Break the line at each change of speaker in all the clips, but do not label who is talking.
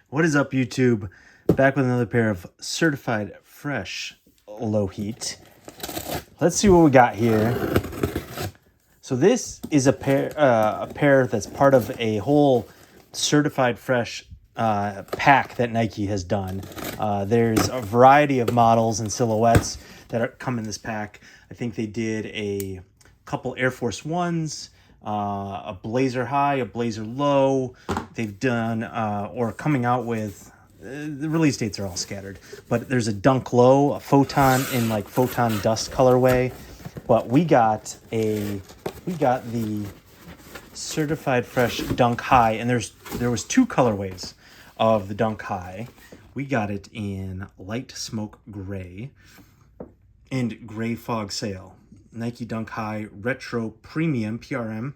What is up, YouTube? Back with another pair of certified fresh Lowheat. Let's see what we got here. So this is a pair that's part of a whole certified fresh pack that Nike has done. There's a variety of models and silhouettes that come in this pack. I think they did a couple Air Force Ones, a Blazer High, a Blazer Low. They've done or coming out with. The release dates are all scattered, but there's a Dunk Low, a Photon in like Photon Dust colorway. But we got the certified fresh Dunk High, and there was two colorways of the Dunk High. We got it in light smoke gray and gray fog sail. Nike Dunk High Retro Premium PRM.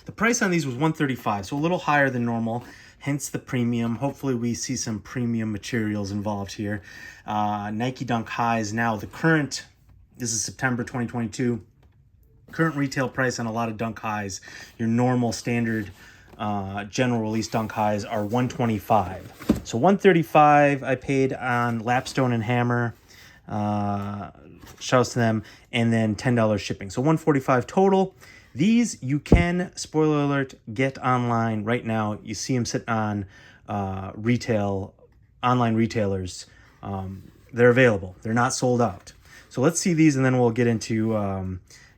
The price on these was $135, so a little higher than normal, hence the premium. Hopefully we see some premium materials involved here. Nike Dunk High is now the current, this is September 2022, current retail price on a lot of Dunk Highs. Your normal standard general release Dunk Highs are $125. So $135 I paid on Lapstone and Hammer. Shouts to them, and then $10 shipping. So $145 total. These you can, spoiler alert, get online right now. You see them sitting on online retailers. They're available. They're not sold out. So let's see these, and then we'll get into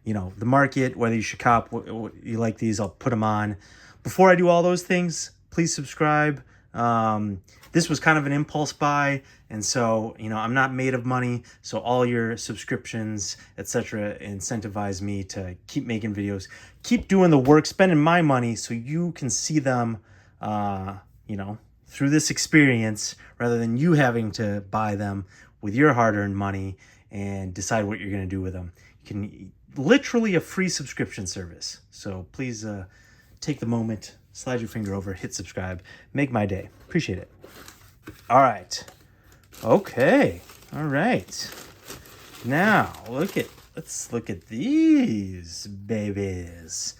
the market, whether you should cop, what you like these. I'll put them on. Before I do all those things, please subscribe. This was kind of an impulse buy, and so I'm not made of money, so all your subscriptions, etc., incentivize me to keep making videos, keep doing the work, spending my money so you can see them through this experience, rather than you having to buy them with your hard-earned money and decide what you're going to do with them. You can literally a free subscription service, so please take the moment, slide your finger over, hit subscribe, make my day. Appreciate it. All right. Okay. All right. Now, let's look at these babies.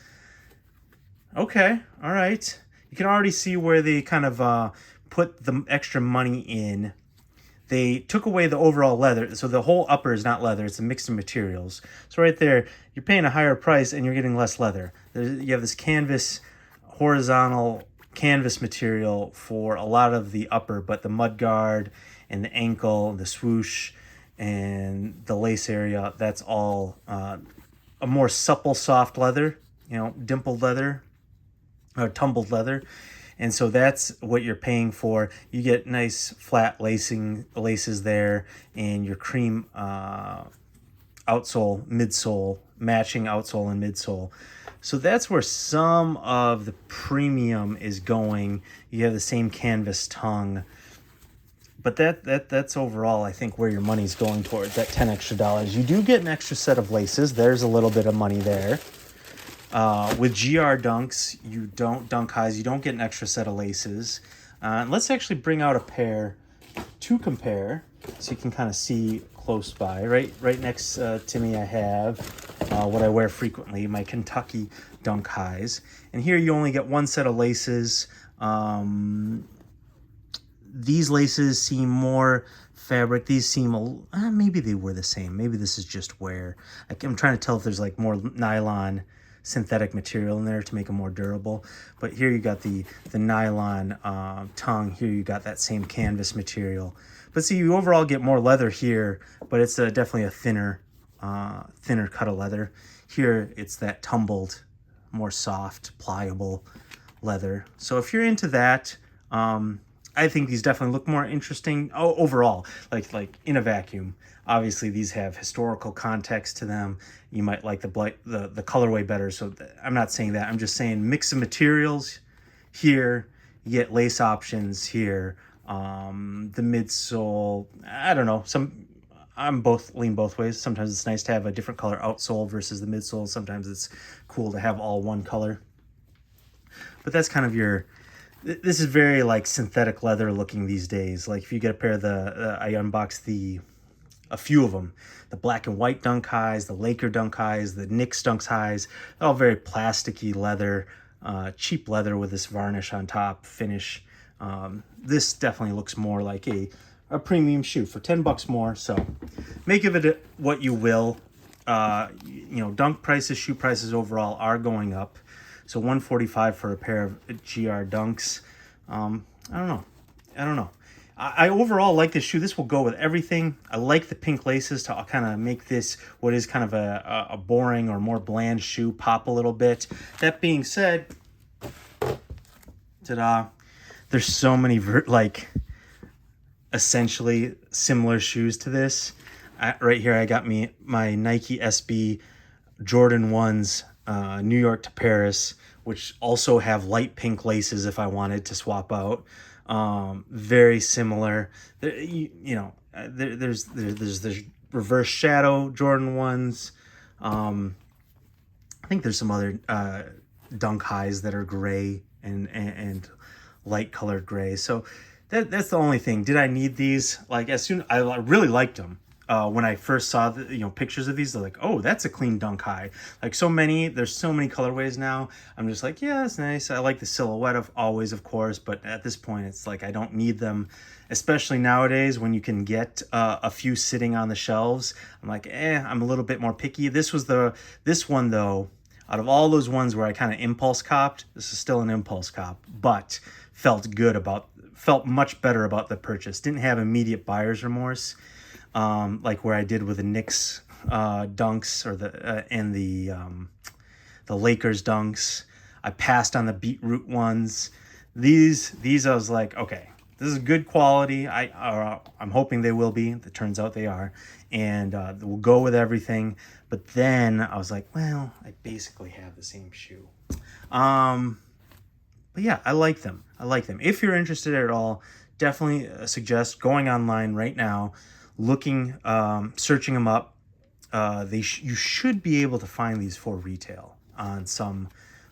Okay. All right. You can already see where they kind of put the extra money in. They took away the overall leather, so the whole upper is not leather, it's a mix of materials. So right there, you're paying a higher price and you're getting less leather. You have this canvas, horizontal canvas material for a lot of the upper, but the mud guard and the ankle, the swoosh, and the lace area, that's all a more supple, soft leather, dimpled leather, or tumbled leather. And so that's what you're paying for. You get nice flat laces there, and your cream outsole, midsole, matching outsole and midsole. So that's where some of the premium is going. You have the same canvas tongue, but that's overall, I think, where your money's going towards, that $10 extra. You do get an extra set of laces. There's a little bit of money there. With GR Dunks, Dunk Highs, you don't get an extra set of laces. Let's actually bring out a pair to compare, so you can kind of see close by. Right next to me, I have what I wear frequently, my Kentucky Dunk Highs. And here you only get one set of laces. These laces seem more fabric. These seem, maybe they were the same. Maybe this is just wear. I'm trying to tell if there's like more nylon synthetic material in there to make them more durable. But here you got the nylon tongue. Here you got that same canvas material. But see, you overall get more leather here, but it's definitely a thinner cut of leather. Here it's that tumbled, more soft, pliable leather. So if you're into that, I think these definitely look more interesting overall, like in a vacuum. Obviously, these have historical context to them. You might like the colorway better. So I'm not saying that. I'm just saying mix of materials here. You get lace options here. The midsole, I don't know. Lean both ways. Sometimes it's nice to have a different color outsole versus the midsole. Sometimes it's cool to have all one color. But that's kind of this is very like synthetic leather looking these days. Like if you get a pair of I unboxed a few of them, the black and white Dunk Highs, the Laker Dunk Highs, the Knicks Dunk Highs, all very plasticky leather, cheap leather with this varnish on top finish. This definitely looks more like a premium shoe for 10 bucks more. So make of it what you will. You know, dunk prices, shoe prices overall are going up. So 145 for a pair of GR dunks. I don't know. I don't know. I overall like this shoe. This will go with everything. I like the pink laces to kind of make this what is kind of a boring or more bland shoe pop a little bit. That being said, ta-da, there's so many like essentially similar shoes to this. Right here, I got me my Nike SB Jordan 1s, New York to Paris, which also have light pink laces if I wanted to swap out. Very similar. There's reverse shadow Jordan 1s. I think there's some other dunk highs that are gray and light colored gray. So that's the only thing. Did I need these? Like I really liked them. When I first saw the pictures of these, they're like, oh, that's a clean dunk high. Like there's so many colorways now. I'm just like, yeah, that's nice. I like the silhouette of course, but at this point, it's like I don't need them, especially nowadays when you can get a few sitting on the shelves. I'm like, I'm a little bit more picky. This one though. Out of all those ones where I kind of impulse copped, this is still an impulse cop, but felt much better about the purchase. Didn't have immediate buyer's remorse. Like where I did with the Knicks dunks or the Lakers dunks. I passed on the beetroot ones. These I was like, okay, this is good quality. I'm hoping they will be. It turns out they are, and we'll go with everything. But then I was like, well, I basically have the same shoe. But yeah, I like them. If you're interested at all, definitely suggest going online right now, looking, searching them up. You should be able to find these for retail on some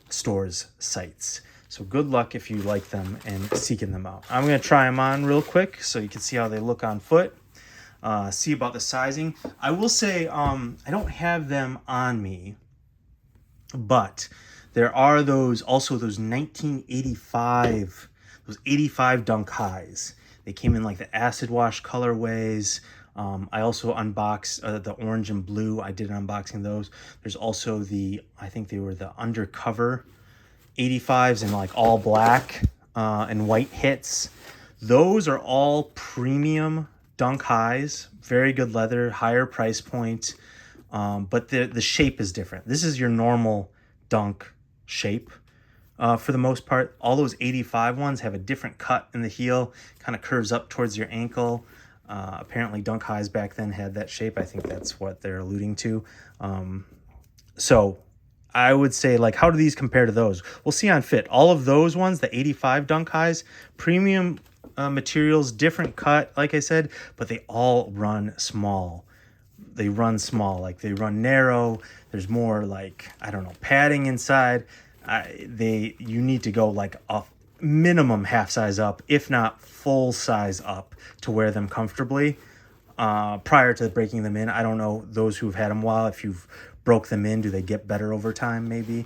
stores' sites. So good luck if you like them and seeking them out. I'm going to try them on real quick so you can see how they look on foot. See about the sizing. I will say I don't have them on me, but there are those 1985, those 85 dunk highs. They came in like the acid wash colorways. I also unboxed the orange and blue. I did an unboxing of those. There's also I think they were the undercover 85s in like all black and white hits. Those are all premium dunk highs. Very good leather, higher price point. But the shape is different. This is your normal dunk shape. For the most part, all those 85 ones have a different cut in the heel, kind of curves up towards your ankle. Apparently dunk highs back then had that shape. I think that's what they're alluding to. So I would say, like, how do these compare to those? We'll see on fit. All of those ones, the 85 dunk highs, premium materials, different cut, like I said, but they all run small. Like they run narrow. There's more like, I don't know, padding inside. You need to go like a minimum half size up, if not full size up, to wear them comfortably prior to breaking them in. I don't know those who've had them a while, if you've broke them in, do they get better over time? Maybe.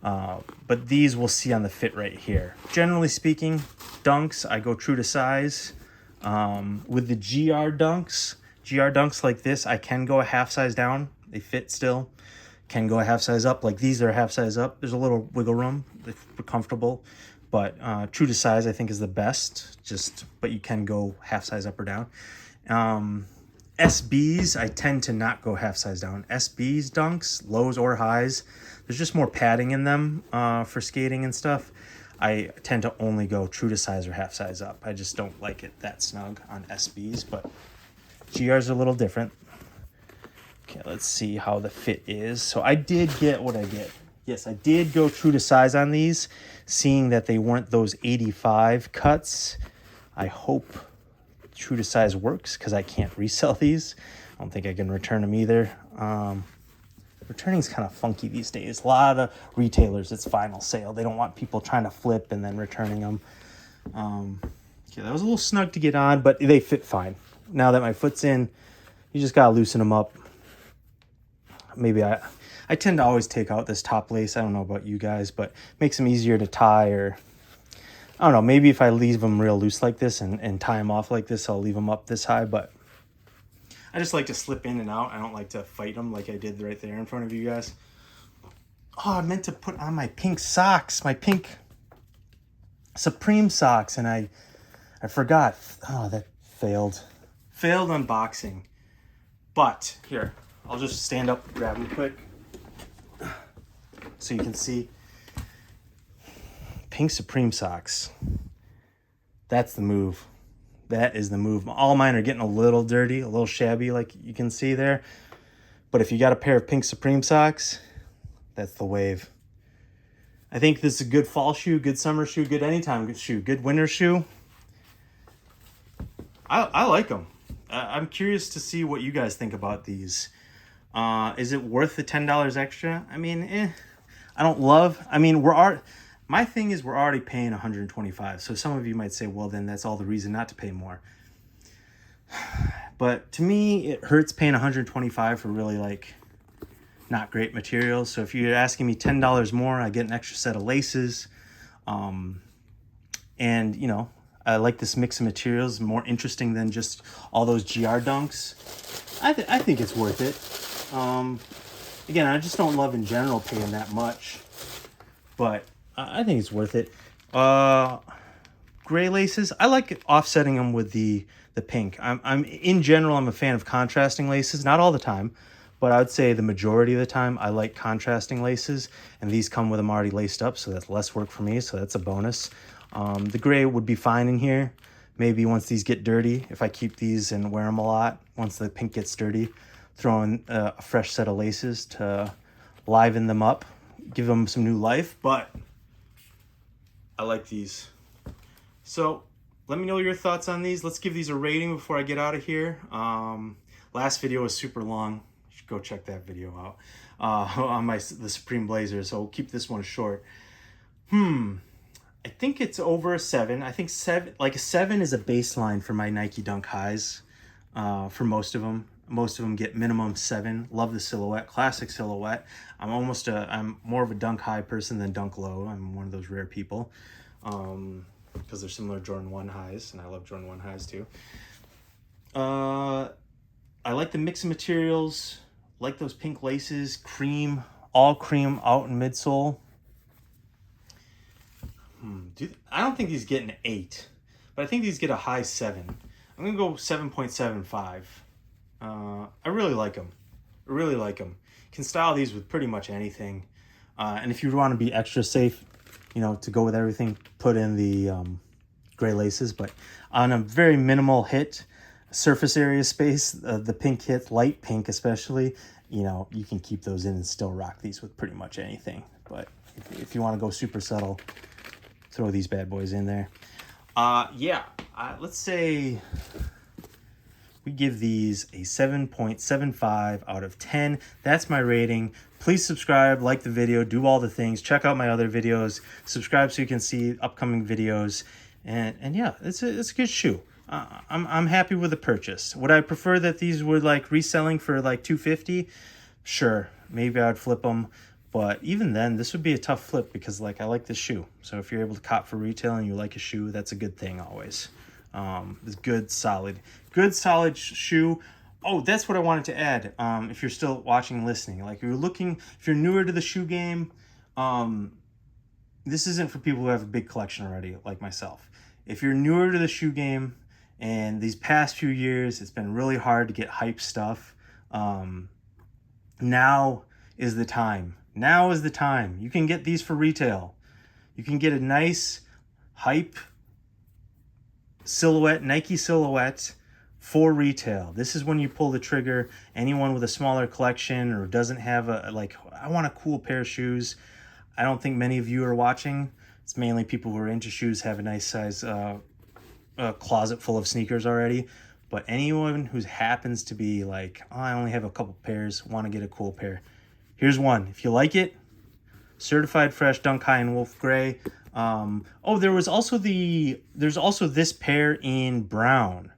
But these we'll see on the fit right here. Generally speaking, dunks, I go true to size. With the GR dunks like this, I can go a half size down. They fit still. Can go a half size up. Like these are a half size up. There's a little wiggle room. They're comfortable. But true to size, I think, is the best. But you can go half size up or down. SBs, I tend to not go half size down. SBs dunks, lows or highs, there's just more padding in them for skating and stuff. I tend to only go true to size or half size up. I just don't like it that snug on SBs, but GRs are a little different. Okay, let's see how the fit is. So I did get what I get. Yes, I did go true to size on these, seeing that they weren't those 85 cuts. I hope true to size works because I can't resell these. I don't think I can return them either. Returning is kind of funky these days. A lot of retailers, it's final sale. They don't want people trying to flip and then returning them. Okay, that was a little snug to get on, but they fit fine. Now that my foot's in, you just gotta loosen them up. Maybe I tend to always take out this top lace. I don't know about you guys, but it makes them easier to tie, or I don't know, maybe if I leave them real loose like this and tie them off like this, I'll leave them up this high, but I just like to slip in and out. I don't like to fight them like I did right there in front of you guys. Oh, I meant to put on my pink socks, my pink Supreme socks, and I forgot. Oh, that failed. Failed unboxing. But here, I'll just stand up, grab them quick, so you can see. Pink Supreme socks. That's the move. That is the move. All mine are getting a little dirty, a little shabby, like you can see there. But if you got a pair of pink Supreme socks, that's the wave. I think this is a good fall shoe, good summer shoe, good anytime shoe, good winter shoe. I like them. I'm curious to see what you guys think about these. Is it worth the $10 extra? I mean, I don't love. I mean, my thing is we're already paying $125. So some of you might say, well, then that's all the reason not to pay more. But to me, it hurts paying $125 for really like not great materials. So if you're asking me $10 more, I get an extra set of laces. And you know, I like this mix of materials, more interesting than just all those GR dunks. I think it's worth it. Again, I just don't love in general paying that much, but I think it's worth it. Gray laces, I like offsetting them with the pink. I'm in general, I'm a fan of contrasting laces, not all the time, but I would say the majority of the time I like contrasting laces, and these come with them already laced up, so that's less work for me, so that's a bonus. The gray would be fine in here. Maybe once these get dirty, if I keep these and wear them a lot, once the pink gets dirty, throw in a fresh set of laces to liven them up, give them some new life, but I like these. So let me know your thoughts on these. Let's give these a rating before I get out of here. Last video was super long. You should go check that video out on the Supreme Blazers. So we'll keep this one short. I think it's over a 7. I think a 7 is a baseline for my Nike Dunk highs. For most of them. Most of them get minimum 7. Love the silhouette, classic silhouette. I'm more of a Dunk high person than Dunk low. I'm one of those rare people. Because they're similar to Jordan 1 highs, and I love Jordan 1 highs too. I like the mix of materials, like those pink laces, cream, all cream out in midsole. I don't think these get an 8, but I think these get a high 7. I'm gonna go 7.75. I really like them. Can style these with pretty much anything. And if you want to be extra safe, you know, to go with everything, put in the gray laces. But on a very minimal hit, surface area space, the pink hit, light pink especially, you know, you can keep those in and still rock these with pretty much anything. But if you want to go super subtle, throw these bad boys in there. Let's say we give these a 7.75 out of 10. That's my rating. Please subscribe, like the video, do all the things. Check out my other videos. Subscribe so you can see upcoming videos. And yeah, it's a good shoe. I'm happy with the purchase. Would I prefer that these were like reselling for like $250? Sure, maybe I'd flip them. But even then, this would be a tough flip because like I like this shoe. So if you're able to cop for retail and you like a shoe, that's a good thing always. It's good solid shoe. Oh, that's what I wanted to add. If you're still watching and listening, like if you're newer to the shoe game, this isn't for people who have a big collection already, like myself. If you're newer to the shoe game and these past few years, it's been really hard to get hype stuff. Now is the time. You can get these for retail. You can get a nice hype silhouette, Nike silhouette for retail. This is when you pull the trigger. Anyone with a smaller collection or doesn't have I want a cool pair of shoes. I don't think many of you are watching. It's mainly people who are into shoes, have a nice size closet full of sneakers already. But anyone who happens to be like, oh, I only have a couple pairs, want to get a cool pair. Here's one. If you like it, certified fresh Dunk High in Wolf Gray. There's also this pair in brown.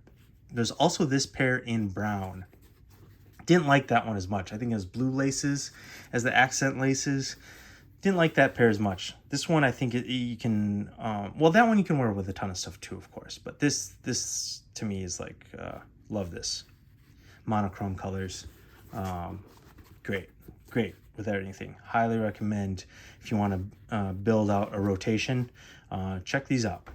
Didn't like that one as much. I think it has blue laces as the accent laces. Didn't like that pair as much. This one, I think you can, well, that one you can wear with a ton of stuff too, of course. But this to me is like, love this. Monochrome colors. Great, great with everything. Highly recommend if you want to build out a rotation. Check these out.